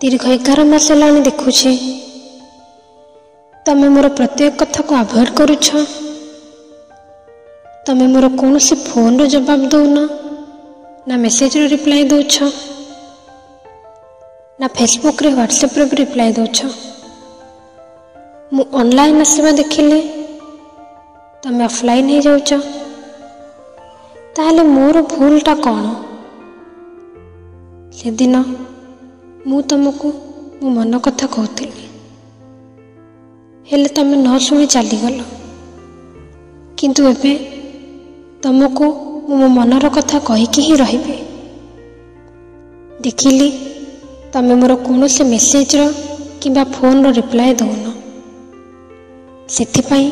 दीर्घ 11 मास है देखुछे तमें मोर प्रत्येक कथा को अवॉइड करुछ। तमें मोर कौन सी फोन रो जवाब दौन ना मेसेज रो रिप्लाई दौछ ना फेसबुक रे व्हाट्सएप रे भी रिप्लाई दौछ। मु ऑनलाइन आसवा देखिले तमें ऑफलाइन हो जाउछ। ताहले मोर भूलटा कौन? से दिन मु तुमको मो मन कथा कहती हेले तमें न शुणी चलीगल किंतु एबे तुमको मो मनर कथा कहीकि ही रहिबे। देखिली तमें मोर कौन से मेसेज रो किंबा फोन रो रिप्लाई दौन। सेथिपाई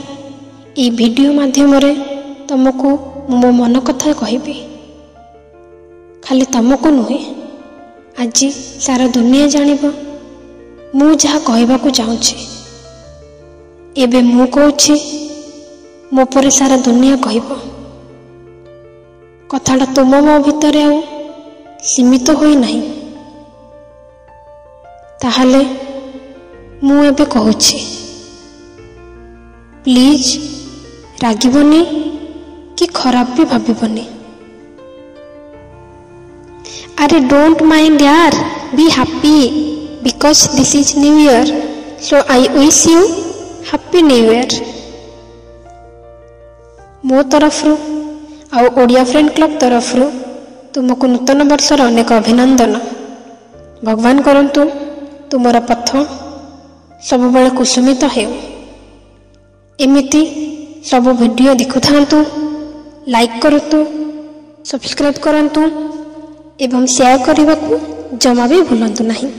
ई वीडियो माध्यम रे तुमको मो मन कथा कहबी। खाली तुमको नुहे आज सारा दुनिया जानिबो मु जहा कहबाकू चाहूची। एबे मु कहूची मो पर सारा दुनिया कहबो। कथाटा तुम मो भितर आउ सीमित होई नहीं। ताहले मु एबे कहूची प्लीज रागिबनी कि खराब भी भाविबनी। अरे डोंट माइंड यार, be happy because this is new year so I wish you happy new year. मो तरफ आउ ओडिया फ्रेंड क्लब तरफ तुमको नूतन वर्षर अनेक अभिनंदन। भगवान करंतु तुमर पथ सब बेले कुसुमित हे। एमिति सब वीडियो देखु थांतु, लाइक करतु, सब्सक्राइब करंतु एवं शेयर करने को जमा भी भूलंतु नहीं।